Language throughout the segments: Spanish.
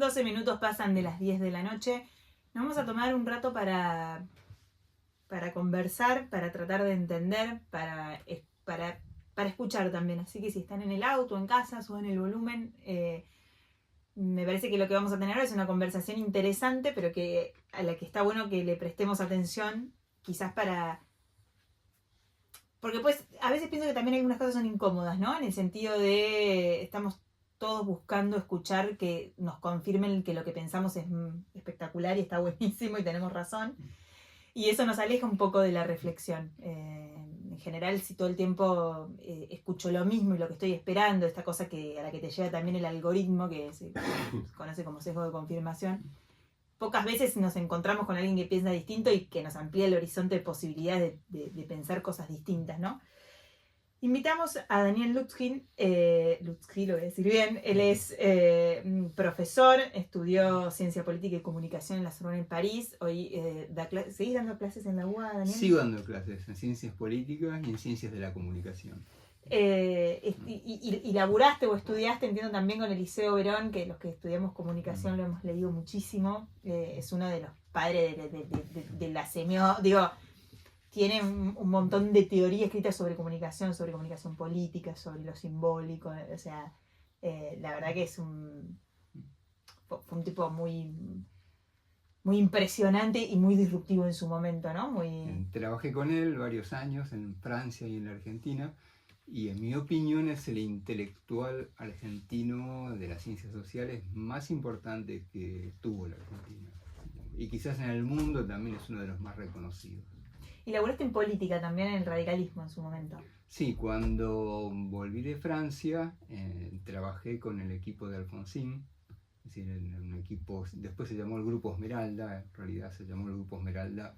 12 minutos pasan de las 10 de la noche. Nos vamos a tomar un rato para conversar, para tratar de entender, para escuchar también. Así que si están en el auto, en casa, suben el volumen. Me parece que lo que vamos a tener ahora es una conversación interesante, pero a la que está bueno que le prestemos atención, quizás porque pues a veces pienso que también algunas cosas son incómodas, ¿no? En el sentido de estamos todos buscando escuchar que nos confirmen que lo que pensamos es espectacular y está buenísimo y tenemos razón. Y eso nos aleja un poco de la reflexión. En general, si todo el tiempo escucho lo mismo y lo que estoy esperando, esta cosa a la que te lleva también el algoritmo, que se conoce como sesgo de confirmación, pocas veces nos encontramos con alguien que piensa distinto y que nos amplía el horizonte de posibilidades de pensar cosas distintas, ¿no? Invitamos a Daniel Lütjy, lo voy a decir bien. Él es profesor, estudió Ciencia Política y Comunicación en la Sorbona en París. Hoy ¿seguís dando clases en la UBA, Daniel? Sigo dando clases en Ciencias Políticas y en Ciencias de la Comunicación. Y laburaste o estudiaste, entiendo, también con Eliseo Verón, que los que estudiamos comunicación lo hemos leído muchísimo. Es uno de los padres de la semiótica. Digo, tiene un montón de teoría escrita sobre comunicación política, sobre lo simbólico. O sea, la verdad que fue un tipo muy, muy impresionante y muy disruptivo en su momento, ¿no? Trabajé con él varios años en Francia y en la Argentina, y en mi opinión es el intelectual argentino de las ciencias sociales más importante que tuvo la Argentina. Y quizás en el mundo también es uno de los más reconocidos. Y laburaste en política también, en el radicalismo en su momento. Sí, cuando volví de Francia trabajé con el equipo de Alfonsín, es decir, en un equipo, después se llamó el Grupo Esmeralda, en realidad se llamó el Grupo Esmeralda,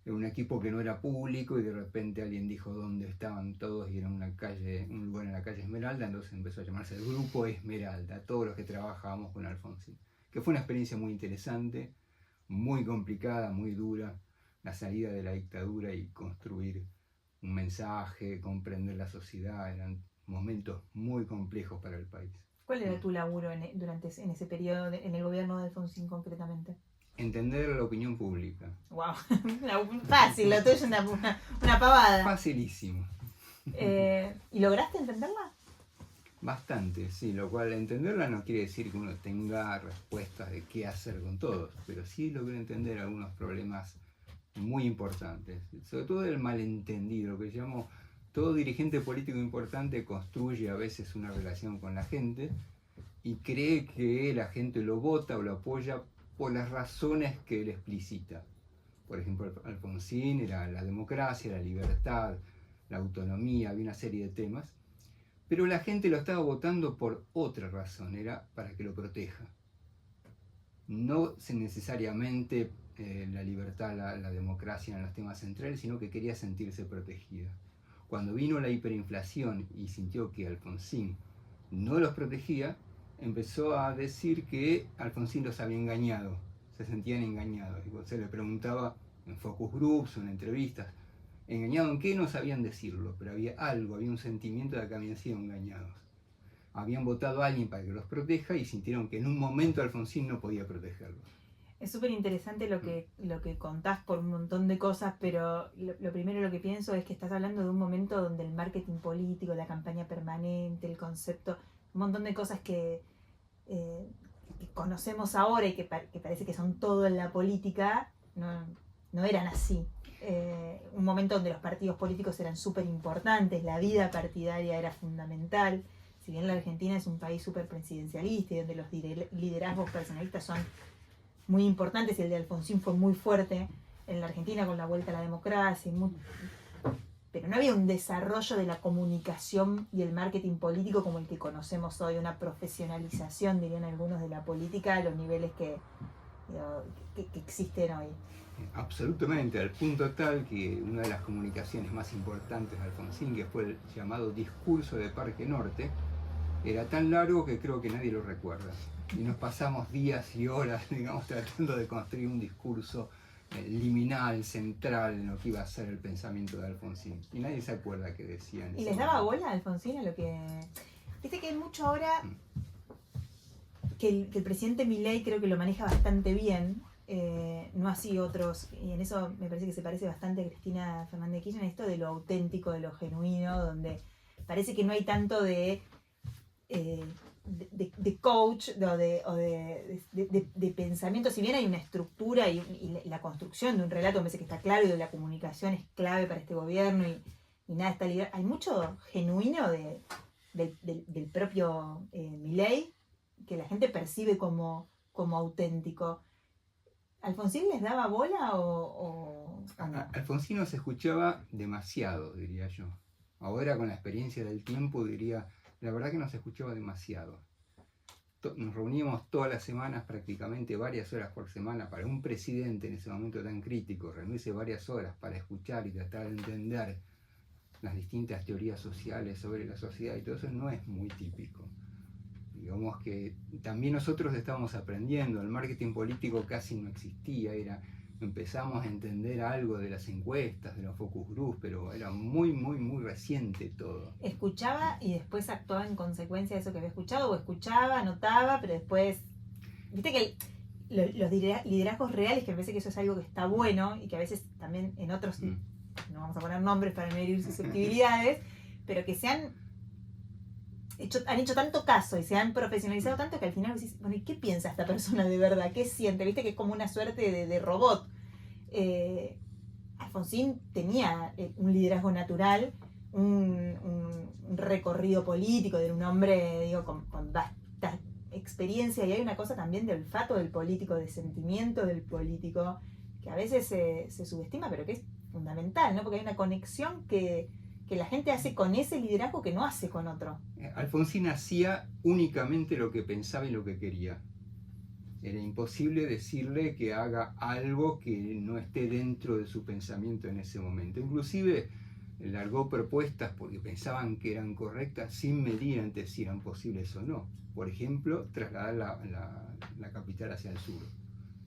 era un equipo que no era público y de repente alguien dijo dónde estaban todos y era un lugar en la calle Esmeralda, entonces empezó a llamarse el Grupo Esmeralda, todos los que trabajábamos con Alfonsín, que fue una experiencia muy interesante, muy complicada, muy dura, la salida de la dictadura y construir un mensaje, comprender la sociedad, eran momentos muy complejos para el país. ¿Cuál era tu laburo en ese periodo, en el gobierno de Alfonsín concretamente? Entender la opinión pública. ¡Wow! Fácil, lo tuyo es una pavada. Facilísimo. ¿Y lograste entenderla? Bastante, sí, lo cual entenderla no quiere decir que uno tenga respuestas de qué hacer con todos, pero sí logré entender algunos problemas muy importantes, sobre todo el malentendido, lo que llamo todo dirigente político importante construye a veces una relación con la gente y cree que la gente lo vota o lo apoya por las razones que él explicita. Por ejemplo, Alfonsín era la democracia, la libertad, la autonomía, había una serie de temas, pero la gente lo estaba votando por otra razón, era para que lo proteja. No necesariamente la libertad, la democracia en los temas centrales, sino que quería sentirse protegida. Cuando vino la hiperinflación y sintió que Alfonsín no los protegía, empezó a decir que Alfonsín los había engañado, se sentían engañados. Y se le preguntaba en focus groups o en entrevistas, ¿engañado en qué? No sabían decirlo, pero había algo, había un sentimiento de que habían sido engañados. Habían votado a alguien para que los proteja y sintieron que en un momento Alfonsín no podía protegerlos. Es súper interesante lo que contás por un montón de cosas, pero lo primero lo que pienso es que estás hablando de un momento donde el marketing político, la campaña permanente, el concepto, un montón de cosas que conocemos ahora y que parece que son todo en la política, no eran así. Un momento donde los partidos políticos eran súper importantes, la vida partidaria era fundamental. Si bien la Argentina es un país súper presidencialista y donde los liderazgos personalistas son muy importantes, y el de Alfonsín fue muy fuerte en la Argentina con la vuelta a la democracia, pero no había un desarrollo de la comunicación y el marketing político como el que conocemos hoy, una profesionalización, dirían algunos, de la política a los niveles que existen hoy. Absolutamente, al punto tal que una de las comunicaciones más importantes de Alfonsín, que fue el llamado discurso de Parque Norte, era tan largo que creo que nadie lo recuerda. Y nos pasamos días y horas, digamos, tratando de construir un discurso liminal, central en lo que iba a ser el pensamiento de Alfonsín. Y nadie se acuerda qué decían. ¿Y les daba bola a Alfonsín a lo que...? Viste que hay mucho ahora que el presidente Milei creo que lo maneja bastante bien, no así otros, y en eso me parece que se parece bastante a Cristina Fernández de Kirchner, esto de lo auténtico, de lo genuino, donde parece que no hay tanto de coach o de pensamiento, si bien hay una estructura y la construcción de un relato me parece que está claro y de la comunicación es clave para este gobierno y nada está ligado, hay mucho genuino del propio Milei que la gente percibe como auténtico. ¿Alfonsín les daba bola o no? Alfonsino se escuchaba demasiado, diría yo. Ahora con la experiencia del tiempo diría, la verdad que nos escuchaba demasiado. Nos reuníamos todas las semanas, prácticamente varias horas por semana, para un presidente en ese momento tan crítico, reunirse varias horas para escuchar y tratar de entender las distintas teorías sociales sobre la sociedad y todo eso no es muy típico. Digamos que también nosotros estamos aprendiendo, el marketing político casi no existía, empezamos a entender algo de las encuestas, de los focus groups, pero era muy reciente todo. ¿Escuchaba y después actuaba en consecuencia de eso que había escuchado? ¿O escuchaba, anotaba, pero después... Viste que los liderazgos reales, que me parece que eso es algo que está bueno y que a veces también en otros, no vamos a poner nombres para no herir susceptibilidades, pero que han hecho tanto caso y se han profesionalizado tanto que al final decís, bueno, ¿y qué piensa esta persona de verdad? ¿Qué siente? Viste que es como una suerte de robot. Alfonsín tenía un liderazgo natural, un recorrido político de un hombre, digo, con vasta experiencia, y hay una cosa también de olfato del político, de sentimiento del político, que a veces se subestima, pero que es fundamental, ¿no? Porque hay una conexión que la gente hace con ese liderazgo que no hace con otro. Alfonsín hacía únicamente lo que pensaba y lo que quería. Era imposible decirle que haga algo que no esté dentro de su pensamiento en ese momento. Inclusive largó propuestas porque pensaban que eran correctas sin medir antes si eran posibles o no. Por ejemplo, trasladar la capital hacia el sur.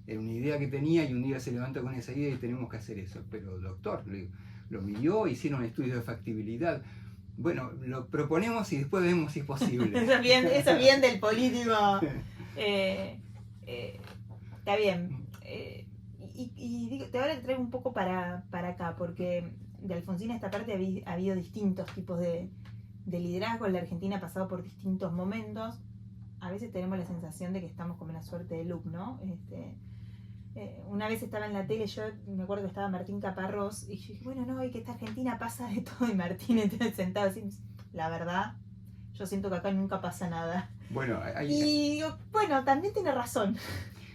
Era una idea que tenía y un día se levantó con esa idea y tenemos que hacer eso. Pero doctor, le digo, lo midió, hicieron estudios de factibilidad. Bueno, lo proponemos y después vemos si es posible. Eso es bien del político. Está bien. Y ahora te traigo un poco para acá, porque de Alfonsín a esta parte ha habido distintos tipos de liderazgo. La Argentina ha pasado por distintos momentos. A veces tenemos la sensación de que estamos como una suerte de loop, ¿no? Una vez estaba en la tele, yo me acuerdo que estaba Martín Caparrós, y yo dije, bueno, no, y que esta Argentina pasa de todo, y Martín entonces sentado así, la verdad, yo siento que acá nunca pasa nada. Bueno, y digo, bueno, también tiene razón.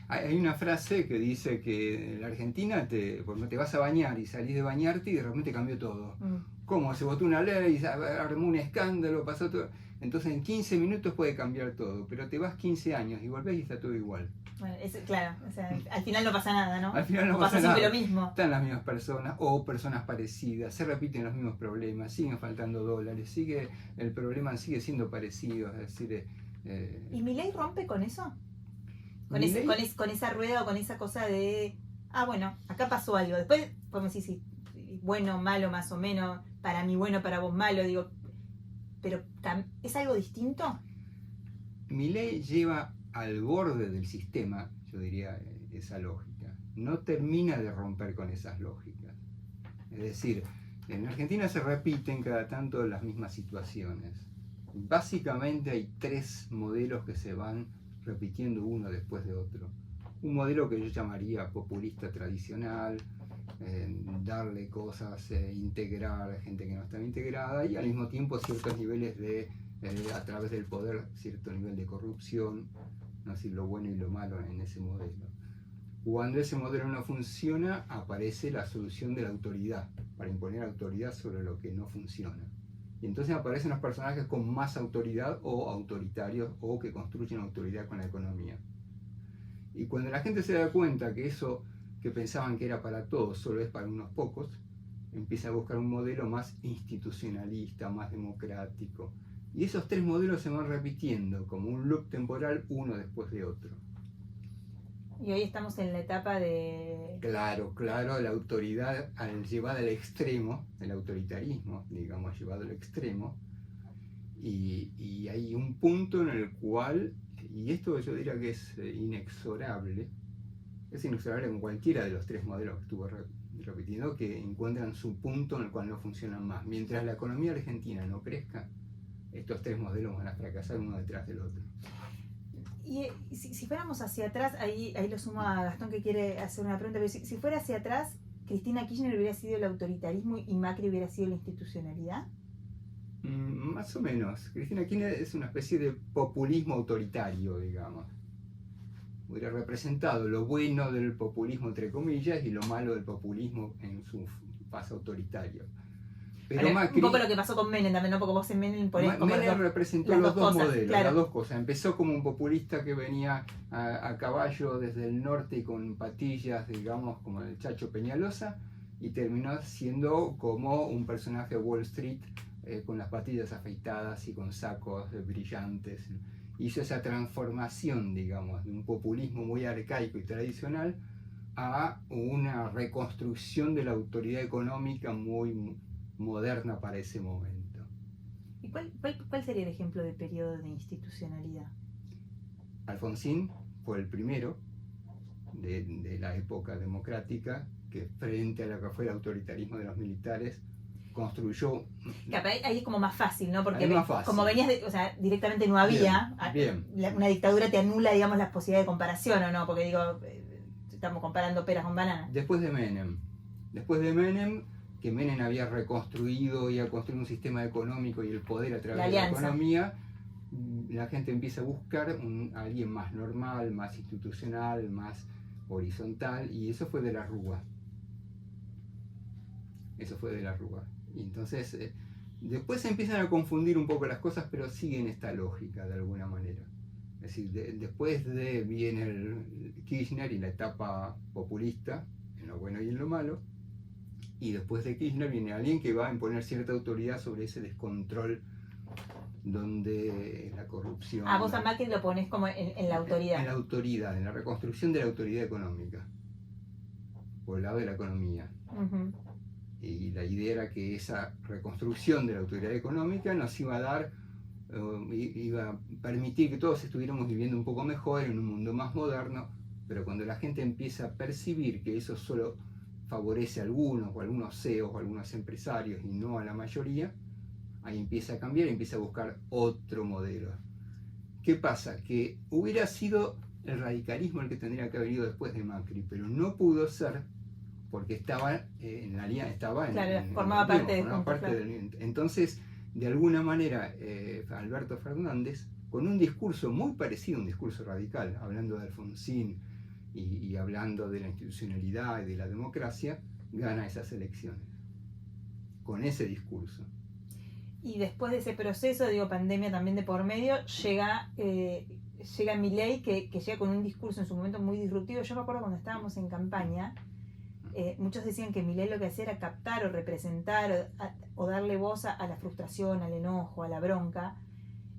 Hay una frase que dice que en la Argentina te vas a bañar y salís de bañarte y de repente cambió todo. ¿Cómo? Se votó una ley, armó un escándalo, pasó todo. Entonces en 15 minutos puede cambiar todo, pero te vas 15 años y volvés y está todo igual. Bueno, claro, o sea, al final no pasa nada, ¿no? Al final no pasa nada. Siempre lo mismo. Están las mismas personas o personas parecidas, se repiten los mismos problemas, siguen faltando dólares, el problema sigue siendo parecido, es decir... ¿Y Milei rompe con eso? Con esa rueda o con esa cosa de, bueno, acá pasó algo. Después podemos decir si bueno, malo, más o menos, para mí bueno, para vos malo, digo, pero ¿es algo distinto? Milei lleva al borde del sistema, yo diría, esa lógica. No termina de romper con esas lógicas. Es decir, en Argentina se repiten cada tanto las mismas situaciones. Básicamente hay 3 modelos que se van repitiendo uno después de otro. Un modelo que yo llamaría populista tradicional, darle cosas, integrar a gente que no estaba integrada y al mismo tiempo ciertos niveles a través del poder, cierto nivel de corrupción, no decir lo bueno y lo malo en ese modelo. Cuando ese modelo no funciona, aparece la solución de la autoridad, para imponer autoridad sobre lo que no funciona. Y entonces aparecen los personajes con más autoridad o autoritarios o que construyen autoridad con la economía. Y cuando la gente se da cuenta que eso que pensaban que era para todos solo es para unos pocos, empieza a buscar un modelo más institucionalista, más democrático. Y esos 3 modelos se van repitiendo como un loop temporal uno después de otro. Y hoy estamos en la etapa de... Claro, la autoridad llevada al extremo, el autoritarismo, digamos, llevado al extremo, y hay un punto en el cual Y esto yo diría que es inexorable. Es inexorable con cualquiera de los tres modelos que estuvo repitiendo, que encuentran su punto en el cual no funcionan más. Mientras la economía argentina no crezca, estos tres modelos van a fracasar uno detrás del otro. Y si fuéramos hacia atrás, ahí lo sumo a Gastón que quiere hacer una pregunta, pero si fuera hacia atrás, Cristina Kirchner hubiera sido el autoritarismo y Macri hubiera sido la institucionalidad. Más o menos. Cristina Kirchner es una especie de populismo autoritario, digamos. Hubiera representado lo bueno del populismo, entre comillas, y lo malo del populismo en su fase autoritaria. Pero Ahora, Macri, un poco lo que pasó con Menem también, ¿no? Porque vos en Menem ponés como Menem representó las los dos dos cosas, modelos, claro. las dos cosas. Empezó como un populista que venía a caballo desde el norte y con patillas, digamos, como el Chacho Peñalosa, y terminó siendo como un personaje de Wall Street con las patillas afeitadas y con sacos brillantes. Hizo esa transformación, digamos, de un populismo muy arcaico y tradicional a una reconstrucción de la autoridad económica muy moderna para ese momento. ¿Y cuál sería el ejemplo de periodo de institucionalidad? Alfonsín fue el primero de la época democrática que, frente a lo que fue el autoritarismo de los militares, construyó. Ahí es como más fácil, ¿no? Porque más fácil. Como venías, o sea, directamente no había. Bien. Una dictadura te anula, digamos, las posibilidades de comparación, ¿o no? Porque digo, estamos comparando peras con bananas. Después de Menem, que Menem había reconstruido y ha construido un sistema económico y el poder a través de la economía, la gente empieza a buscar a alguien más normal, más institucional, más horizontal, y eso fue de la Rúa. Y entonces, después se empiezan a confundir un poco las cosas, pero siguen esta lógica de alguna manera. Es decir, después viene el Kirchner y la etapa populista, en lo bueno y en lo malo, y después de Kirchner viene alguien que va a imponer cierta autoridad sobre ese descontrol donde la corrupción... Vos a Macri lo ponés como en la autoridad. En la autoridad, en la reconstrucción de la autoridad económica, por el lado de la economía. Uh-huh. Y la idea era que esa reconstrucción de la autoridad económica nos iba a dar, iba a permitir que todos estuviéramos viviendo un poco mejor en un mundo más moderno, pero cuando la gente empieza a percibir que eso solo favorece a algunos, o a algunos CEOs, o a algunos empresarios, y no a la mayoría, ahí empieza a cambiar y empieza a buscar otro modelo. ¿Qué pasa? Que hubiera sido el radicalismo el que tendría que haber ido después de Macri, pero no pudo ser porque estaba en la alianza, formaba parte del... Entonces, de alguna manera, Alberto Fernández, con un discurso muy parecido a un discurso radical, hablando de Alfonsín y hablando de la institucionalidad y de la democracia, gana esas elecciones, con ese discurso. Y después de ese proceso, pandemia también de por medio, llega Milei, que llega con un discurso en su momento muy disruptivo. Yo me acuerdo cuando estábamos en campaña, muchos decían que Milei lo que hacía era captar o representar o darle voz a la frustración, al enojo, a la bronca,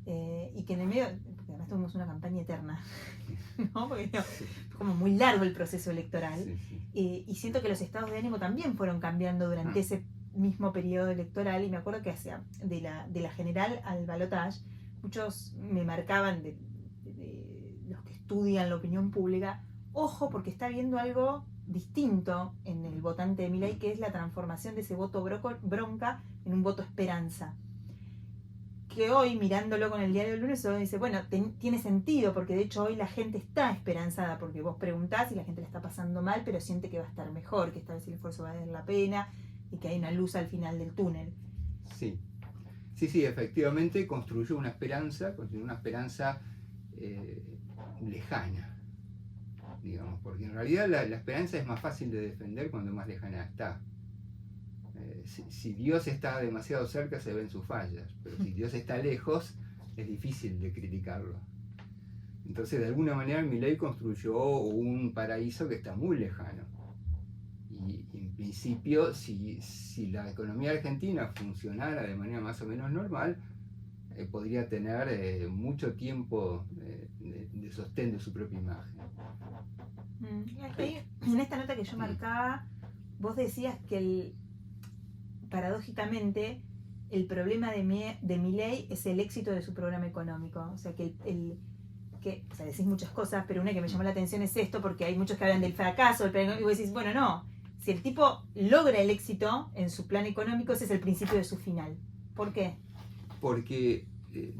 y que en el medio, porque además tuvimos una campaña eterna, ¿no? Porque fue como muy largo el proceso electoral, y siento que los estados de ánimo también fueron cambiando durante ese mismo periodo electoral, y me acuerdo que hacia de la general al balotage, muchos me marcaban de los que estudian la opinión pública, ojo, porque está viendo algo distinto en el votante de Milei, que es la transformación de ese voto bronca en un voto esperanza. Que hoy, mirándolo con el diario del lunes, uno dice, bueno, tiene sentido, porque de hecho hoy la gente está esperanzada, porque vos preguntás y la gente la está pasando mal, pero siente que va a estar mejor, que esta vez el esfuerzo va a valer la pena y que hay una luz al final del túnel. Sí, efectivamente construyó una esperanza lejana, digamos, porque en realidad la esperanza es más fácil de defender cuando más lejana está. Si Dios está demasiado cerca se ven sus fallas, pero si Dios está lejos es difícil de criticarlo. Entonces, de alguna manera, Milei construyó un paraíso que está muy lejano. Y en principio, si la economía argentina funcionara de manera más o menos normal, podría tener mucho tiempo de sostén de su propia imagen. En esta nota que yo marcaba, vos decías que paradójicamente el problema de Milei es el éxito de su programa económico. O sea que que, o sea, decís muchas cosas, pero una que me llamó la atención es esto, porque hay muchos que hablan del fracaso, y vos decís, bueno, no, si el tipo logra el éxito en su plan económico, ese es el principio de su final. ¿Por qué? Porque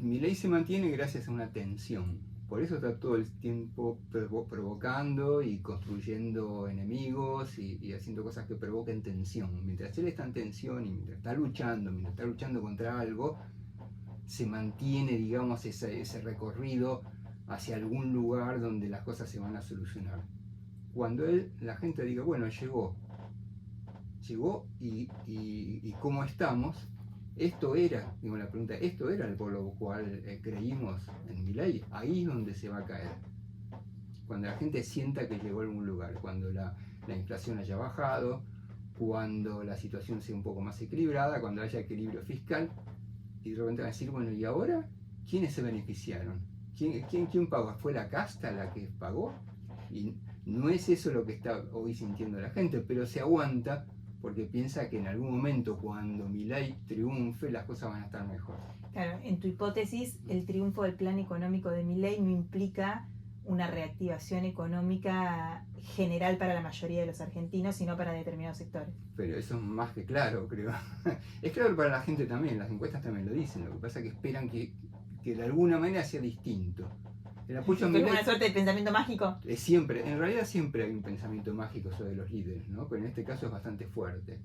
Milei se mantiene gracias a una tensión. Por eso está todo el tiempo provocando y construyendo enemigos y haciendo cosas que provoquen tensión. Mientras él está en tensión y mientras está luchando contra algo, se mantiene, digamos, ese recorrido hacia algún lugar donde las cosas se van a solucionar. Cuando la gente diga, bueno, llegó y ¿cómo estamos? Esto era, digo la pregunta, esto era por lo cual creímos en Milei, ahí es donde se va a caer. Cuando la gente sienta que llegó a algún lugar, cuando la inflación haya bajado, cuando la situación sea un poco más equilibrada, cuando haya equilibrio fiscal, y de repente van a decir, bueno, ¿y ahora quiénes se beneficiaron? ¿Quién pagó? ¿Fue la casta la que pagó? Y no es eso lo que está hoy sintiendo la gente, pero se aguanta porque piensa que en algún momento cuando Milei triunfe las cosas van a estar mejor. Claro, en tu hipótesis, el triunfo del plan económico de Milei no implica una reactivación económica general para la mayoría de los argentinos, sino para determinados sectores. Pero eso es más que claro, creo. Es claro para la gente también, las encuestas también lo dicen, lo que pasa es que esperan que de alguna manera sea distinto. El apoyo a Milei, una suerte de pensamiento mágico. Siempre, en realidad siempre hay un pensamiento mágico sobre los líderes, ¿no? Pero en este caso es bastante fuerte,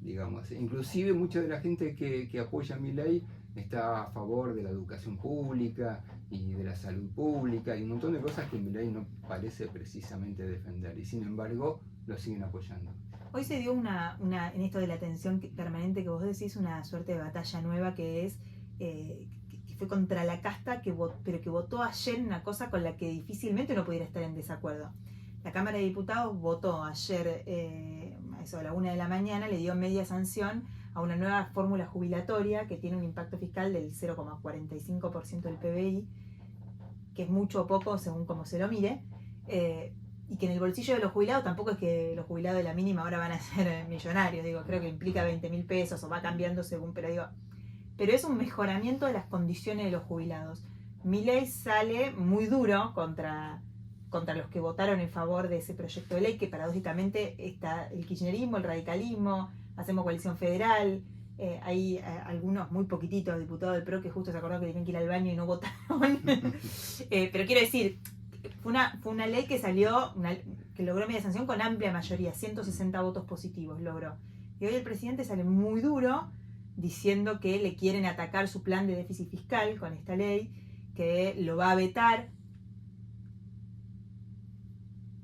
digamos. Inclusive mucha de la gente que apoya a Milei está a favor de la educación pública y de la salud pública y un montón de cosas que Milei no parece precisamente defender y sin embargo lo siguen apoyando. Hoy se dio en esto de la tensión permanente que vos decís, una suerte de batalla nueva que es que fue contra la casta, pero que votó ayer una cosa con la que difícilmente uno pudiera estar en desacuerdo. La Cámara de Diputados votó ayer, a eso a la 1 de la mañana, le dio media sanción a una nueva fórmula jubilatoria que tiene un impacto fiscal del 0,45% del PBI, que es mucho o poco según como se lo mire, y que en el bolsillo de los jubilados tampoco es que los jubilados de la mínima ahora van a ser millonarios, digo, creo que implica 20.000 pesos o va cambiando según, pero es un mejoramiento de las condiciones de los jubilados. Milei sale muy duro contra los que votaron en favor de ese proyecto de ley, que paradójicamente está el kirchnerismo, el radicalismo, Hacemos Coalición Federal, hay algunos muy poquititos diputados del PRO que justo se acordaron que tenían que ir al baño y no votaron. Pero quiero decir, fue una ley que que logró media sanción con amplia mayoría, 160 votos positivos logró. Y hoy el presidente sale muy duro diciendo que le quieren atacar su plan de déficit fiscal con esta ley, que lo va a vetar.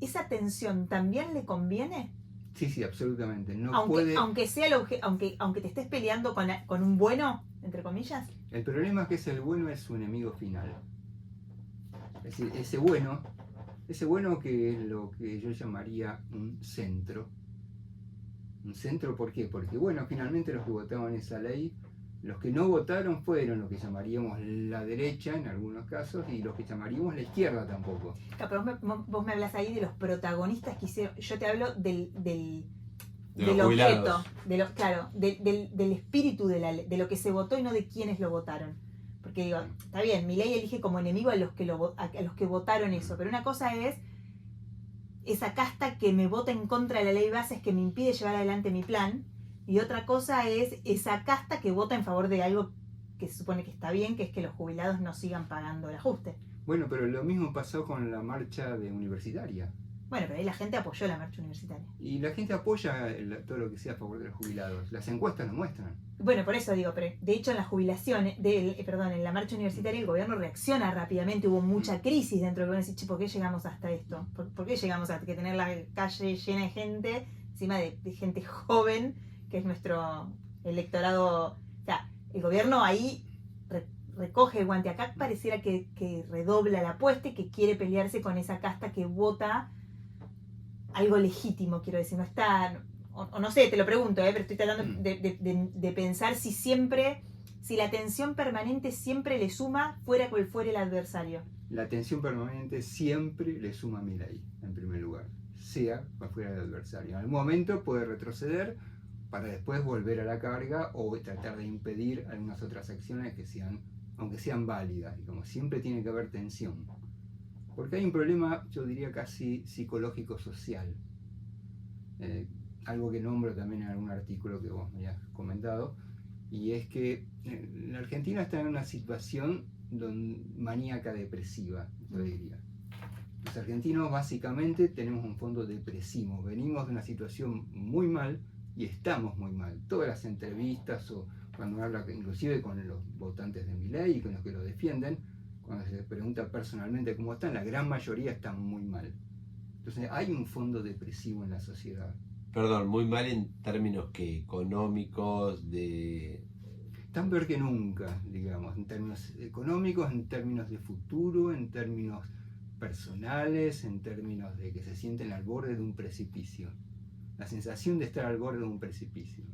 ¿Esa tensión también le conviene? Sí, absolutamente. No aunque te estés peleando con un bueno, entre comillas. El problema es que el bueno es su enemigo final. Es decir, ese bueno que es lo que yo llamaría un centro. ¿Un centro por qué? Porque bueno, finalmente los que votaron esa ley, los que no votaron fueron lo que llamaríamos la derecha en algunos casos y los que llamaríamos la izquierda tampoco. Claro, pero vos me hablas ahí de los protagonistas que hicieron. Yo te hablo del objeto, del espíritu de lo que se votó y no de quienes lo votaron. Porque digo, está bien, Milei elige como enemigo a los que votaron eso, pero una cosa es esa casta que me vota en contra de la ley base, que me impide llevar adelante mi plan, y otra cosa es esa casta que vota en favor de algo que se supone que está bien, que es que los jubilados no sigan pagando el ajuste. Bueno, pero lo mismo pasó con la marcha universitaria. Bueno, pero ahí la gente apoyó la marcha universitaria. Y la gente apoya todo lo que sea a favor de los jubilados. Las encuestas lo muestran. Bueno, por eso digo, pero de hecho en las jubilaciones, en la marcha universitaria el gobierno reacciona rápidamente, hubo mucha crisis dentro del gobierno, decir, ¿por qué llegamos hasta esto? ¿Por qué llegamos a que tener la calle llena de gente, encima de gente joven, que es nuestro electorado? O sea, el gobierno ahí recoge el guante. Acá pareciera que redobla la apuesta y que quiere pelearse con esa casta que vota algo legítimo, quiero decir, no está, o no sé, te lo pregunto, pero estoy tratando de pensar si la tensión permanente siempre le suma, fuera cual fuere el adversario. La tensión permanente siempre le suma a Milei, en primer lugar, sea cual fuera el adversario. En algún momento puede retroceder para después volver a la carga o tratar de impedir algunas otras acciones que aunque sean válidas, y como siempre tiene que haber tensión. Porque hay un problema, yo diría casi psicológico-social. Algo que nombro también en algún artículo que vos me has comentado, y es que la Argentina está en una situación maníaca depresiva, yo diría. Los argentinos básicamente tenemos un fondo depresivo, venimos de una situación muy mal y estamos muy mal. Todas las entrevistas o cuando habla inclusive con los votantes de Milei y con los que lo defienden, cuando se les pregunta personalmente cómo están, la gran mayoría están muy mal. Entonces hay un fondo depresivo en la sociedad. Perdón, muy mal en términos que económicos, de... Tan peor que nunca, digamos, en términos económicos, en términos de futuro, en términos personales, en términos de que se sienten al borde de un precipicio. La sensación de estar al borde de un precipicio.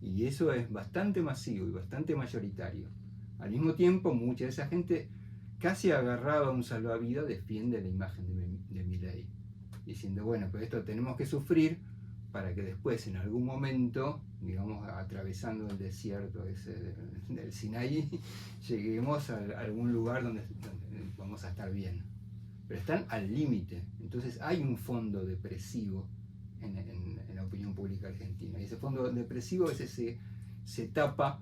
Y eso es bastante masivo y bastante mayoritario. Al mismo tiempo, mucha de esa gente, casi agarrada a un salvavidas, defiende la imagen de Milei, diciendo, bueno, pero esto tenemos que sufrir para que después, en algún momento, digamos, atravesando el desierto ese del Sinaí, lleguemos a algún lugar donde vamos a estar bien. Pero están al límite. Entonces hay un fondo depresivo en la opinión pública argentina. Y ese fondo depresivo a veces se tapa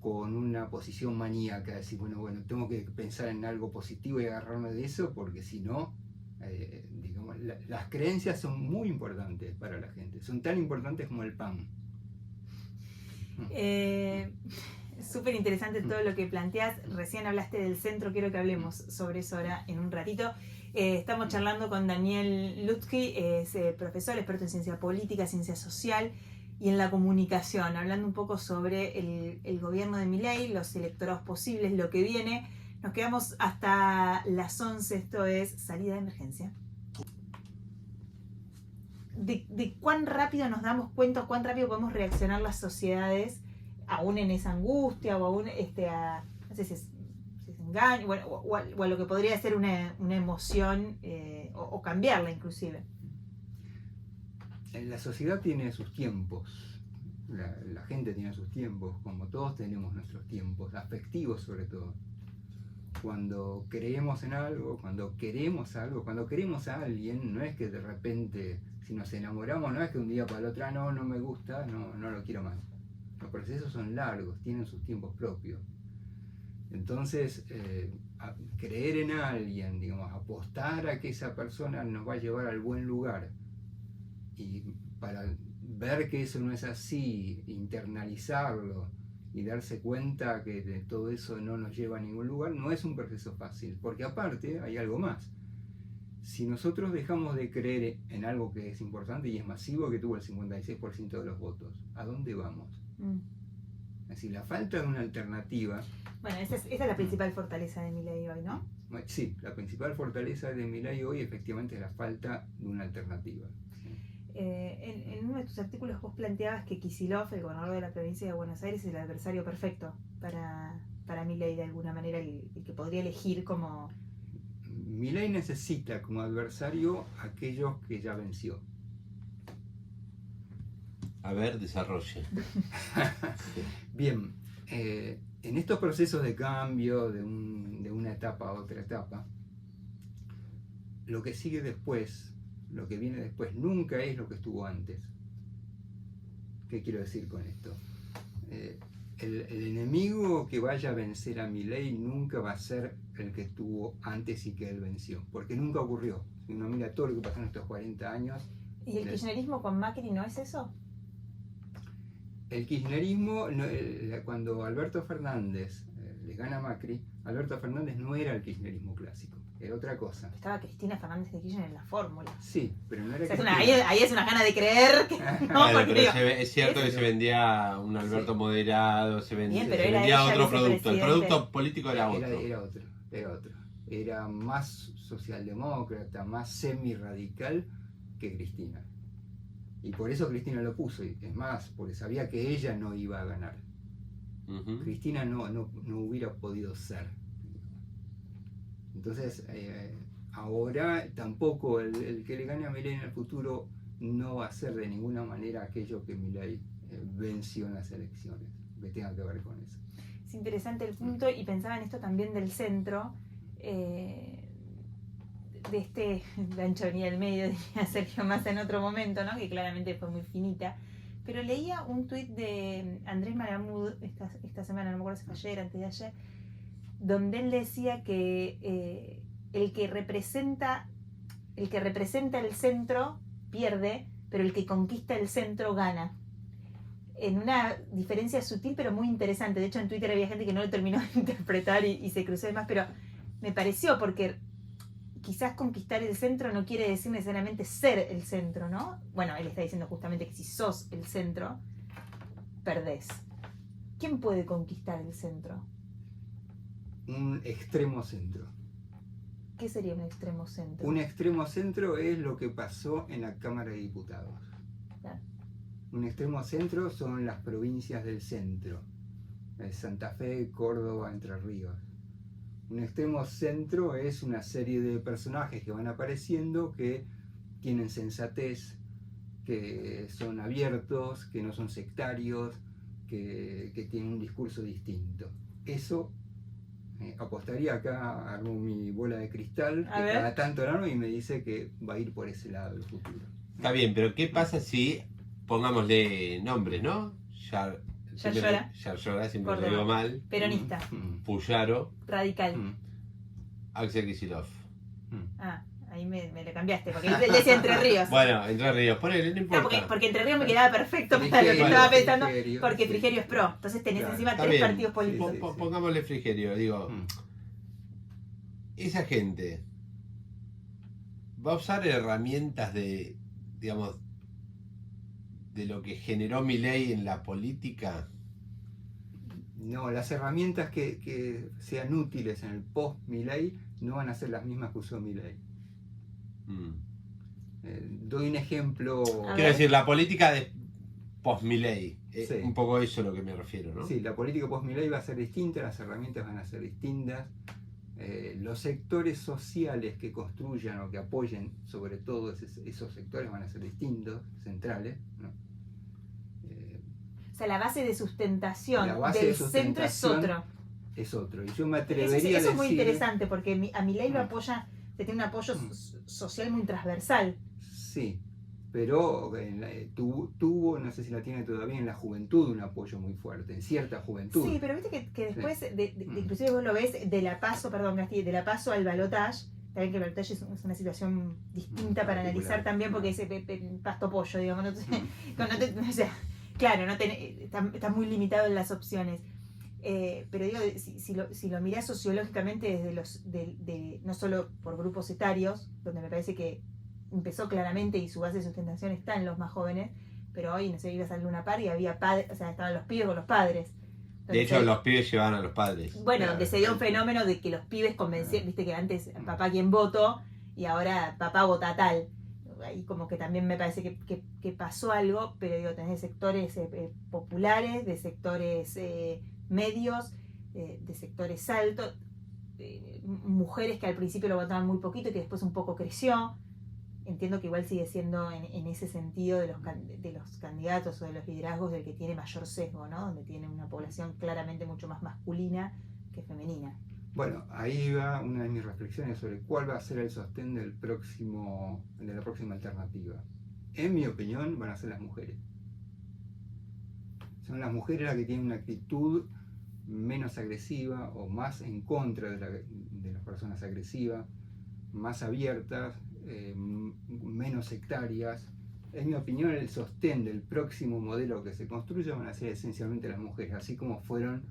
con una posición maníaca, decir, bueno, tengo que pensar en algo positivo y agarrarme de eso, porque si no, digamos, las creencias son muy importantes para la gente, son tan importantes como el pan. Súper interesante todo lo que planteas. Recién hablaste del centro, quiero que hablemos sobre eso ahora en un ratito. Estamos charlando con Daniel Lutfi, es profesor, experto en ciencia política, ciencia social y en la comunicación, hablando un poco sobre el gobierno de Milei, los electorados posibles, lo que viene. Nos quedamos hasta las 11, esto es salida de emergencia. De cuán rápido nos damos cuenta, cuán rápido podemos reaccionar las sociedades, aún en esa angustia, o aún no sé si es engaño, bueno, o a lo que podría ser una emoción, o cambiarla inclusive. La sociedad tiene sus tiempos, la gente tiene sus tiempos, como todos tenemos nuestros tiempos, afectivos sobre todo. Cuando creemos en algo, cuando queremos algo, cuando queremos a alguien, no es que de repente, si nos enamoramos, no es que un día para el otro, no me gusta, no lo quiero más. Los procesos son largos, tienen sus tiempos propios. Entonces, creer en alguien, digamos, apostar a que esa persona nos va a llevar al buen lugar, y para ver que eso no es así, internalizarlo y darse cuenta que de todo eso no nos lleva a ningún lugar, no es un proceso fácil, porque aparte hay algo más. Si nosotros dejamos de creer en algo que es importante y es masivo, que tuvo el 56% de los votos, ¿a dónde vamos? Es decir, la falta de una alternativa... Bueno, esa es la principal fortaleza de Milei hoy, ¿no? Sí, la principal fortaleza de Milei hoy efectivamente es la falta de una alternativa. En uno de tus artículos vos planteabas que Kicillof, el gobernador de la provincia de Buenos Aires, es el adversario perfecto para Milei de alguna manera, y que podría elegir como... Milei necesita como adversario a aquellos que ya venció. A ver, desarrolle. Bien, en estos procesos de cambio de una etapa a otra etapa, lo que sigue después, lo que viene después, nunca es lo que estuvo antes. ¿Qué quiero decir con esto? El enemigo que vaya a vencer a Milei nunca va a ser el que estuvo antes y que él venció, porque nunca ocurrió. Si uno mira todo lo que pasó en estos 40 años... ¿Y el kirchnerismo con Macri no es eso? El kirchnerismo, cuando Alberto Fernández le gana a Macri, Alberto Fernández no era el kirchnerismo clásico, era otra cosa. Estaba Cristina Fernández de Kirchner en la fórmula. Sí, pero no era ahí es una gana de creer que no, pero es cierto que se vendía un Alberto moderado, se vendía otro producto. El producto político era otro. Era otro. Era más socialdemócrata, más semi-radical que Cristina. Y por eso Cristina lo puso, y es más, porque sabía que ella no iba a ganar. Cristina no hubiera podido ser. Entonces, ahora tampoco el que le gane a Milei en el futuro no va a ser de ninguna manera aquello que Milei venció en las elecciones, que tenga que ver con eso. Es interesante el punto, y pensaba en esto también del centro. de la ancha avenida del medio, diría Sergio Massa en otro momento, ¿no? Que claramente fue muy finita. Pero leía un tuit de Andrés Malamud esta semana, no me acuerdo si fue ayer, antes de ayer, donde él decía que el que representa el centro pierde, pero el que conquista el centro gana. En una diferencia sutil pero muy interesante. De hecho, en Twitter había gente que no lo terminó de interpretar y se cruzó demás, pero me pareció, porque quizás conquistar el centro no quiere decir necesariamente ser el centro, ¿no? Bueno, él está diciendo justamente que si sos el centro, perdés. ¿Quién puede conquistar el centro? Un extremo centro. ¿Qué sería un extremo centro? Un extremo centro es lo que pasó en la Cámara de Diputados. Claro. Un extremo centro son las provincias del centro. Santa Fe, Córdoba, Entre Ríos. Un extremo centro es una serie de personajes que van apareciendo que tienen sensatez, que son abiertos, que no son sectarios, que tienen un discurso distinto. Eso apostaría acá, hago mi bola de cristal, que cada tanto no, y me dice que va a ir por ese lado el futuro. Está bien, pero ¿qué pasa si, pongámosle nombres, ¿no? Yarlora, siempre lo digo mal. Peronista. Puyaro. Radical. Axel Kicillof. Ahí me lo cambiaste, porque él decía Entre Ríos. Bueno, Entre Ríos, ponele, no importa. No, porque Entre Ríos me quedaba perfecto para lo que estaba pensando, porque Frigerio es pro. Entonces tenés encima tres partidos políticos. Pongámosle Frigerio, digo. Esa gente va a usar herramientas de, digamos, de lo que generó Milei en la política. No, las herramientas que sean útiles en el post-Milei no van a ser las mismas que usó Milei. Doy un ejemplo. Quiero decir, la política de post-Milei. Sí. Un poco eso es lo que me refiero, ¿no? Sí, la política post-Milei va a ser distinta, las herramientas van a ser distintas. Los sectores sociales que construyan o que apoyen, sobre todo esos sectores, van a ser distintos, centrales, ¿no? O sea, la base de sustentación del centro es otro. Es otro. Y yo me atrevería a decir... Eso es muy interesante, porque a Milei lo apoya, que tiene un apoyo social muy transversal. Sí, pero tuvo, no sé si la tiene todavía, en la juventud un apoyo muy fuerte, en cierta juventud. Sí, pero viste que después, inclusive vos lo ves, de la PASO al balotage, también que el balotage es una situación distinta para analizar también, porque es pasto pollo, digamos, o sea, claro, está muy limitado en las opciones. Pero digo, si lo mirás sociológicamente desde no solo por grupos etarios, donde me parece que empezó claramente y su base de sustentación está en los más jóvenes, pero hoy, no sé, ibas al Luna Park y había padres, o sea, estaban los pibes con los padres. De hecho, los pibes llevaban a los padres. Bueno, donde se dio un fenómeno de que los pibes convencían, viste que antes papá quien voto y ahora papá vota tal. Ahí como que también me parece que pasó algo, pero digo, tenés de sectores populares, de sectores medios, de sectores altos, mujeres que al principio lo votaban muy poquito y que después un poco creció. Entiendo que igual sigue siendo en ese sentido de los candidatos o de los liderazgos del que tiene mayor sesgo, ¿no? Donde tiene una población claramente mucho más masculina que femenina. Bueno, ahí va una de mis reflexiones sobre cuál va a ser el sostén de la próxima alternativa. En mi opinión, van a ser las mujeres. Son las mujeres las que tienen una actitud menos agresiva o más en contra de las personas agresivas, más abiertas, menos sectarias. En mi opinión, el sostén del próximo modelo que se construya van a ser esencialmente las mujeres, así como fueron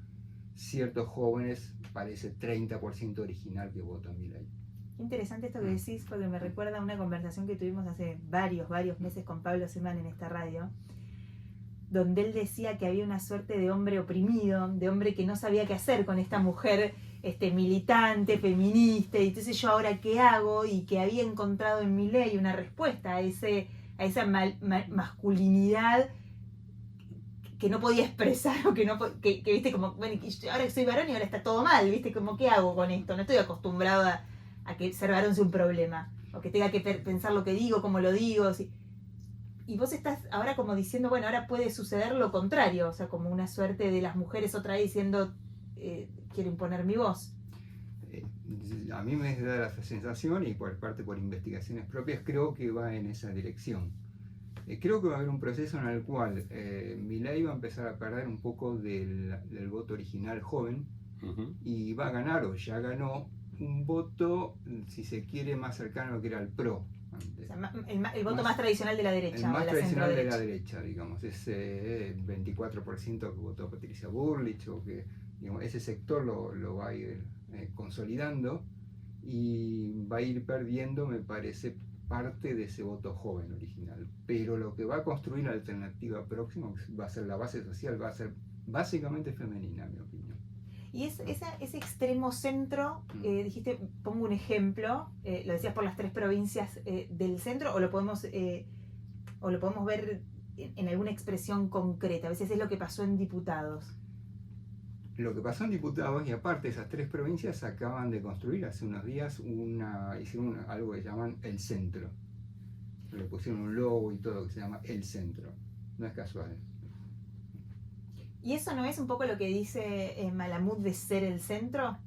ciertos jóvenes para ese 30% original que votó Milei. Interesante esto que decís, porque me recuerda a una conversación que tuvimos hace varios meses con Pablo Semán en esta radio, donde él decía que había una suerte de hombre oprimido, de hombre que no sabía qué hacer con esta mujer militante, feminista, y entonces yo ahora qué hago, y que había encontrado en Milei una respuesta a esa masculinidad que no podía expresar, o que viste como, bueno, ahora que soy varón y ahora está todo mal, viste, como qué hago con esto, no estoy acostumbrado a que ser varón sea un problema, o que tenga que pensar lo que digo, cómo lo digo, ¿sí? Y vos estás ahora como diciendo, bueno, ahora puede suceder lo contrario, o sea, como una suerte de las mujeres otra vez diciendo, quiero imponer mi voz. A mí me da la sensación, y por parte por investigaciones propias, creo que va en esa dirección. Creo que va a haber un proceso en el cual Milei va a empezar a perder un poco del voto original joven y va a ganar, o ya ganó, un voto, si se quiere, más cercano a lo que era el PRO. O sea, el voto más tradicional de la derecha. El más de la tradicional de la derecha, digamos. Ese 24% que votó Patricia Bullrich, o que, digamos, ese sector lo va a ir consolidando y va a ir perdiendo, me parece, parte de ese voto joven original. Pero lo que va a construir la alternativa próxima va a ser la base social, va a ser básicamente femenina, en mi opinión. Y ese extremo centro, dijiste, pongo un ejemplo, lo decías por las 3 provincias del centro, o lo podemos ver en alguna expresión concreta. A veces es lo que pasó en diputados. Lo que pasó en diputados, y aparte esas 3 provincias acaban de construir hace unos días, hicieron algo que llaman el centro. Le pusieron un logo y todo que se llama el centro. No es casual. ¿Y eso no es un poco lo que dice Malamud de ser el centro?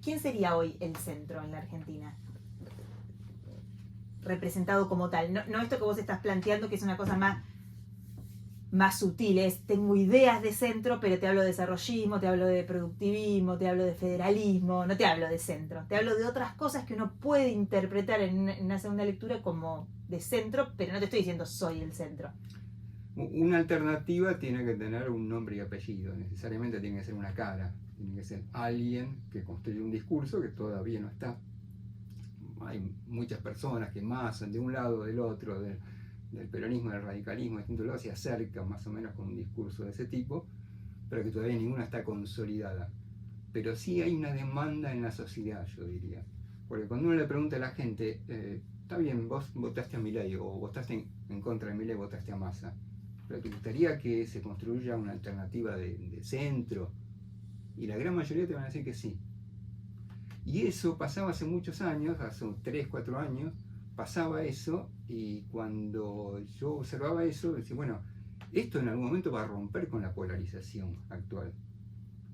¿Quién sería hoy el centro en la Argentina? Representado como tal. No esto que vos estás planteando, que es una cosa más sutil. Tengo ideas de centro, pero te hablo de desarrollismo, te hablo de productivismo, te hablo de federalismo, no te hablo de centro. Te hablo de otras cosas que uno puede interpretar en una segunda lectura como de centro, pero no te estoy diciendo soy el centro. Una alternativa tiene que tener un nombre y apellido, necesariamente tiene que ser una cara, tiene que ser alguien que construye un discurso que todavía no está. Hay muchas personas que Massa, de un lado o del otro, del peronismo, del radicalismo, de distintos lados, se acercan más o menos con un discurso de ese tipo, pero que todavía ninguna está consolidada. Pero sí hay una demanda en la sociedad, yo diría. Porque cuando uno le pregunta a la gente, está bien, vos votaste a Milei, o votaste en contra de Milei, votaste a Massa, pero ¿te gustaría que se construya una alternativa de centro? Y la gran mayoría te van a decir que sí. Y eso pasaba hace muchos años, hace 3, 4 años, pasaba eso, y cuando yo observaba eso, decía, bueno, esto en algún momento va a romper con la polarización actual.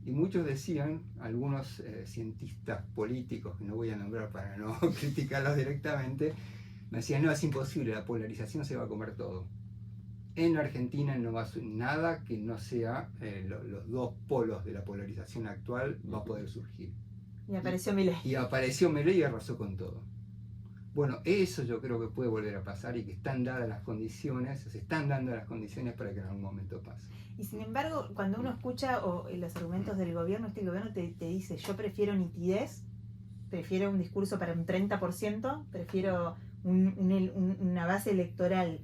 Y muchos decían, algunos cientistas políticos, que no voy a nombrar para no criticarlos directamente, me decían, no, es imposible, la polarización se va a comer todo. En Argentina no va a nada que no sea los 2 polos de la polarización actual va a poder surgir. Y apareció Milei. Y apareció Milei y arrasó con todo. Bueno, eso yo creo que puede volver a pasar, y que están dadas las condiciones, se están dando las condiciones para que en algún momento pase. Y sin embargo, cuando uno escucha los argumentos del gobierno, el gobierno te dice, yo prefiero nitidez, prefiero un discurso para un 30%, prefiero una base electoral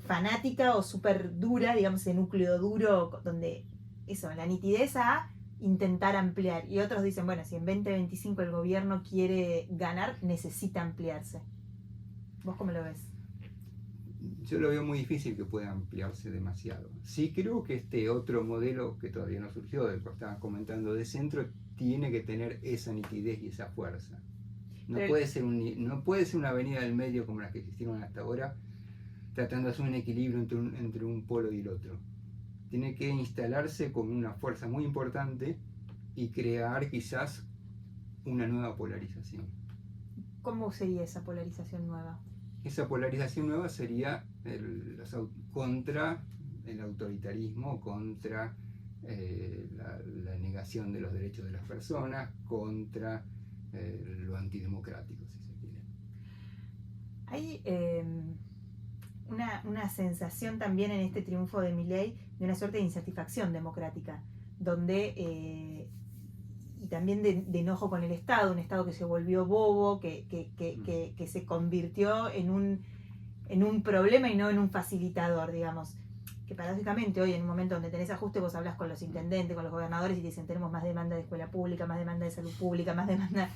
fanática o súper dura, digamos, ese núcleo duro, donde eso, la nitidez a intentar ampliar. Y otros dicen, bueno, si en 2025 el gobierno quiere ganar, necesita ampliarse. ¿Vos cómo lo ves? Yo lo veo muy difícil que pueda ampliarse demasiado. Sí creo que este otro modelo que todavía no surgió, del que estabas comentando, de centro, tiene que tener esa nitidez y esa fuerza. No puede ser una avenida del medio como las que existieron hasta ahora, tratando de hacer un equilibrio entre un polo y el otro. Tiene que instalarse con una fuerza muy importante y crear quizás una nueva polarización. ¿Cómo sería esa polarización nueva? Esa polarización nueva sería contra el autoritarismo, contra la negación de los derechos de las personas, contra lo antidemocrático, si se quiere. Hay una sensación también en este triunfo de Milei de una suerte de insatisfacción democrática, donde y también de enojo con el Estado, un Estado que se volvió bobo, que se convirtió en un problema y no en un facilitador, digamos. Que paradójicamente hoy, en un momento donde tenés ajuste, vos hablas con los intendentes, con los gobernadores, y te dicen, tenemos más demanda de escuela pública, más demanda de salud pública, más demanda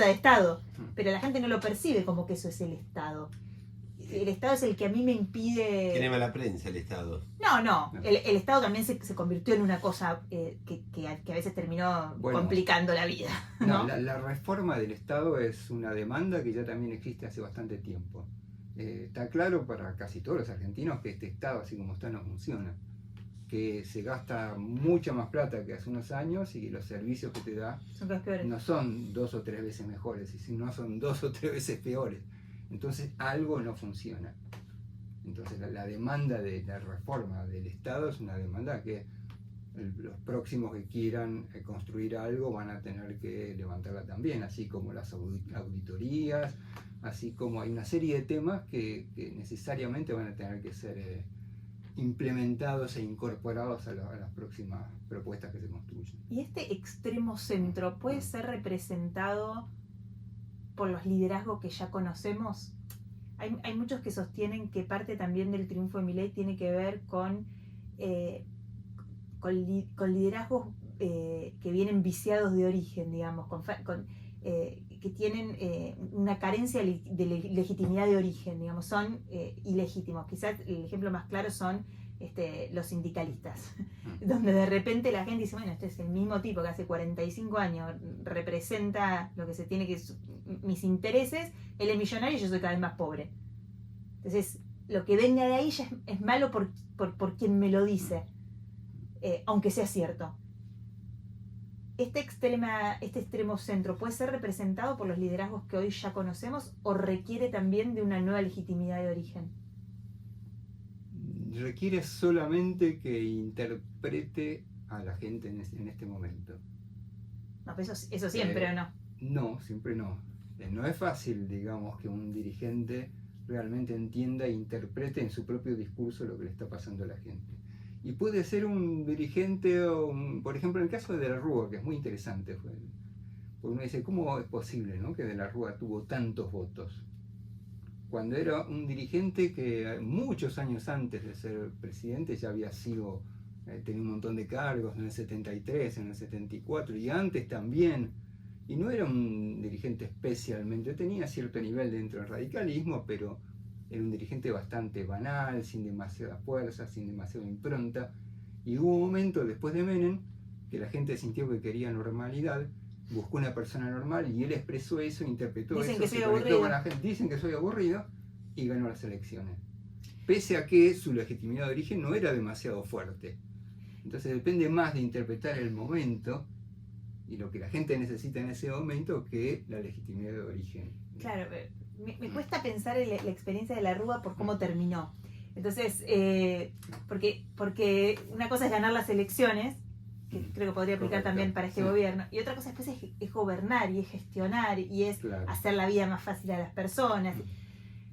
de Estado. Pero la gente no lo percibe como que eso es el Estado. El Estado es el que a mí me impide... Tiene mala prensa el Estado. No. El Estado también se convirtió en una cosa que a veces terminó complicando la vida, ¿no? La reforma del Estado es una demanda que ya también existe hace bastante tiempo. Está claro para casi todos los argentinos que este Estado, así como está, no funciona. que se gasta mucha más plata que hace unos años y los servicios que te da Son cosas peores. no son 2 o 3 veces mejores, sino son 2 o 3 veces peores. Entonces algo no funciona. Entonces la demanda de la reforma del Estado es una demanda que los próximos que quieran construir algo van a tener que levantarla también, así como las auditorías, así como hay una serie de temas que necesariamente van a tener que ser implementados e incorporados a las próximas propuestas que se construyen. ¿Y este extremo centro puede ser representado por los liderazgos que ya conocemos? Hay muchos que sostienen que parte también del triunfo de Milei tiene que ver con liderazgos que vienen viciados de origen, digamos, que tienen una carencia de legitimidad de origen, digamos, son ilegítimos. Quizás el ejemplo más claro son los sindicalistas, donde de repente la gente dice, bueno, este es el mismo tipo que hace 45 años representa lo que se tiene que mis intereses, él es millonario y yo soy cada vez más pobre. Entonces, lo que venga de ahí ya es malo por quien me lo dice, aunque sea cierto. Este extremo centro puede ser representado por los liderazgos que hoy ya conocemos o requiere también de una nueva legitimidad de origen. Requiere solamente que interprete a la gente en este momento. No, pero eso siempre, ¿o no? No, siempre no. No es fácil, digamos, que un dirigente realmente entienda e interprete en su propio discurso lo que le está pasando a la gente. Y puede ser un dirigente, por ejemplo, en el caso de la Rúa, que es muy interesante, porque uno dice, ¿cómo es posible, ¿no?, que de la Rúa tuvo tantos votos? Cuando era un dirigente que muchos años antes de ser presidente ya había sido, tenía un montón de cargos, en el 73, en el 74 y antes también, y no era un dirigente especialmente, tenía cierto nivel dentro del radicalismo, pero era un dirigente bastante banal, sin demasiada fuerza, sin demasiada impronta, y hubo un momento después de Menem que la gente sintió que quería normalidad, buscó una persona normal y él expresó eso, interpretó Dicen eso, que soy se conectó aburrido. con la gente, dicen que soy aburrido, y ganó las elecciones. Pese a que su legitimidad de origen no era demasiado fuerte. Entonces depende más de interpretar el momento y lo que la gente necesita en ese momento que la legitimidad de origen. Claro, me cuesta pensar en la experiencia de la Rúa por cómo terminó. Entonces, porque una cosa es ganar las elecciones, que creo que podría aplicar también para este gobierno, y otra cosa después es gobernar y es gestionar y es hacer la vida más fácil a las personas.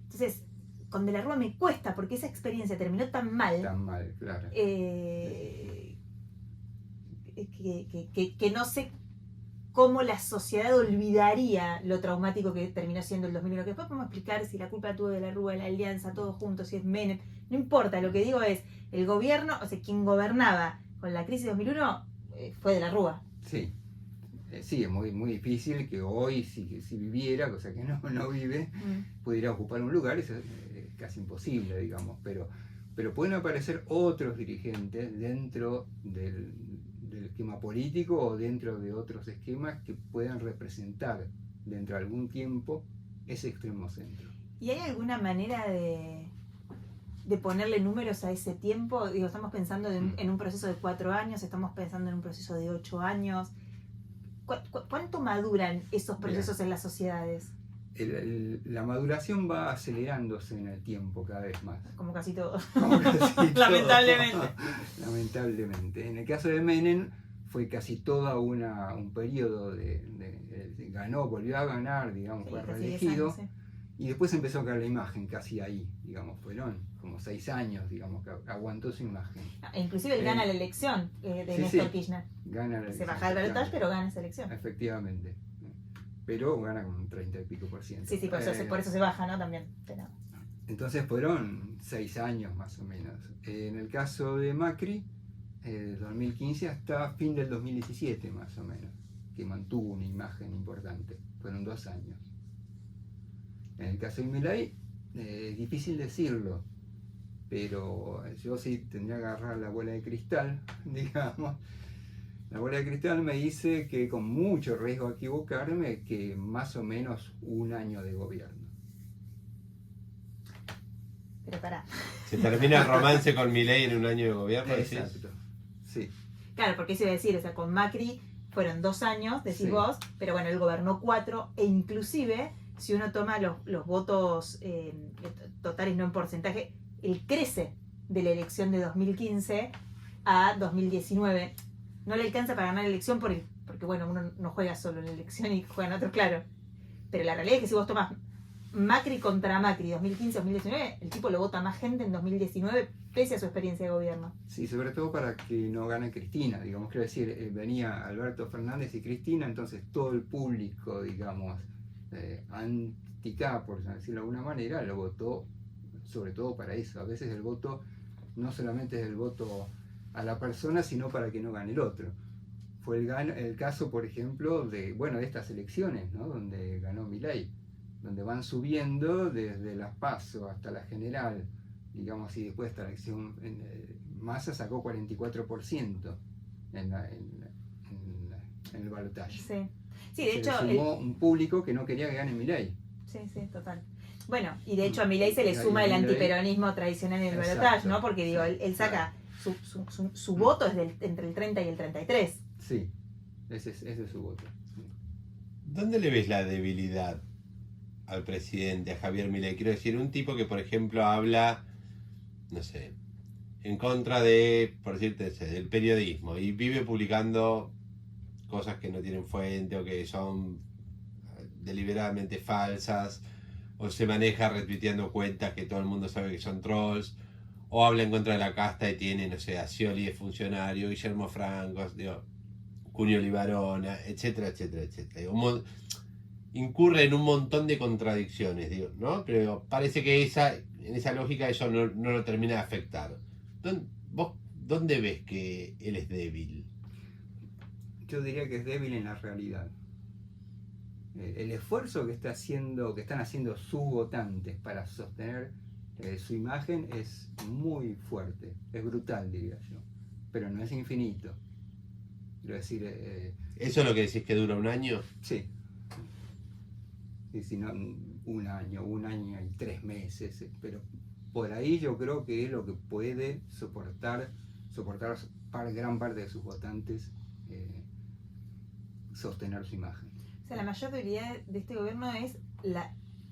Entonces, con De la Rúa me cuesta porque esa experiencia terminó tan mal. Tan mal, claro. Que no sé cómo la sociedad olvidaría lo traumático que terminó siendo el 2001. Que después podemos explicar si la culpa tuvo De la Rúa, la Alianza, todos juntos, si es Menem. No importa, lo que digo es, el gobierno, o sea, quien gobernaba con la crisis de 2001 fue De la Rúa. Sí. Sí, es muy, muy difícil que hoy, si viviera, cosa que no vive, pudiera ocupar un lugar, eso es casi imposible, digamos, pero pueden aparecer otros dirigentes dentro del esquema político o dentro de otros esquemas que puedan representar dentro de algún tiempo ese extremo centro. ¿Y hay alguna manera de ponerle números a ese tiempo? Digo, estamos pensando en un proceso de 4 años, estamos pensando en un proceso de 8 años. ¿Cuánto maduran esos procesos en las sociedades? La maduración va acelerándose en el tiempo cada vez más. Como casi todo. Como casi todo. Lamentablemente. Lamentablemente. En el caso de Menem fue casi todo un periodo ganó, volvió a ganar, digamos, fue reelegido. Y después empezó a caer la imagen casi ahí, digamos, fueron como 6 años, digamos, que aguantó su imagen. Inclusive él gana la elección de Néstor Kirchner. Gana la elección. Se baja del balotaje, pero gana esa elección. Efectivamente. Pero gana con un 30 y pico %. Sí, por eso se baja, ¿no? También. Pero... Entonces fueron 6 años más o menos. En el caso de Macri, 2015 hasta fin del 2017 más o menos, que mantuvo una imagen importante. Fueron 2 años. En el caso de Milei, es difícil decirlo, pero yo sí tendría que agarrar la bola de cristal, digamos. La bola de cristal me dice que con mucho riesgo a equivocarme, que más o menos 1 año de gobierno. Pero pará. Se termina el romance con Milei en un año de gobierno, decís. Exacto. Sí. Claro, porque eso iba a decir, o sea, con Macri fueron 2 años, decís Sí. vos, pero bueno, él gobernó 4, e inclusive, si uno toma los votos totales, no en porcentaje, él crece de la elección de 2015 a 2019. No le alcanza para ganar la elección porque bueno, uno no juega solo en la elección y juegan otros, claro. Pero la realidad es que si vos tomás Macri contra Macri 2015-2019, el tipo lo vota más gente en 2019 pese a su experiencia de gobierno. Sí, sobre todo para que no gane Cristina, digamos, quiero decir, venía Alberto Fernández y Cristina, entonces todo el público, digamos, anti-K, por decirlo de alguna manera, lo votó sobre todo para eso. A veces el voto no solamente es el voto a la persona, sino para que no gane el otro. Fue el caso, por ejemplo, de estas elecciones, ¿no? Donde ganó Milei, donde van subiendo desde las PASO hasta la general, digamos así, después de esta elección, Massa sacó 44% en el balotaje. Sí, sí, de Se hecho... le sumó un público que no quería que gane Milei. Sí, sí, total. Bueno, y de hecho a Milei se le suma el antiperonismo tradicional en el balotaje, ¿no? Porque digo, él saca su voto es entre el 30 y el 33. Sí, ese es su voto. ¿Dónde le ves la debilidad al presidente, a Javier Milei? Quiero decir, un tipo que, por ejemplo, habla, no sé, en contra de, por decirte, del periodismo y vive publicando cosas que no tienen fuente o que son deliberadamente falsas, o se maneja retuiteando cuentas que todo el mundo sabe que son trolls, o habla en contra de la casta y tiene, no sé, a Scioli de funcionario, Guillermo Franco, digo, Cunio Libarona, etcétera, etcétera, etcétera. Digo, incurre en un montón de contradicciones, digo, ¿no? Pero parece que en esa lógica eso no lo termina de afectar. ¿Vos dónde ves que él es débil? Yo diría que es débil en la realidad. El esfuerzo que están haciendo sus votantes para sostener su imagen es muy fuerte, es brutal, diría yo, pero no es infinito. Quiero decir, ¿Eso es lo que decís que dura un año? sí. Y si no, un año y 3 meses, pero por ahí yo creo que es lo que puede soportar gran parte de sus votantes, sostener su imagen. O sea, la mayor debilidad de este gobierno es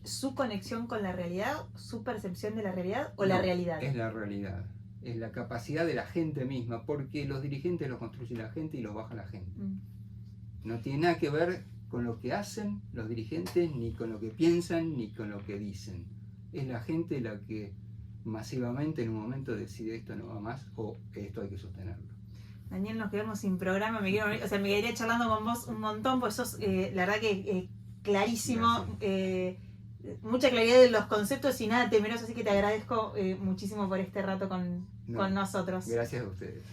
su conexión con la realidad, su percepción de la realidad o la realidad. Es la realidad, es la capacidad de la gente misma, porque los dirigentes los construye la gente y los baja la gente. No tiene nada que ver con lo que hacen los dirigentes, ni con lo que piensan, ni con lo que dicen. Es la gente la que masivamente en un momento decide esto no va más o esto hay que sostenerlo. Daniel, nos quedamos sin programa, me quedaría charlando con vos un montón, pues sos, la verdad que clarísimo, mucha claridad de los conceptos y nada temeroso, así que te agradezco muchísimo por este rato con nosotros. Gracias a ustedes.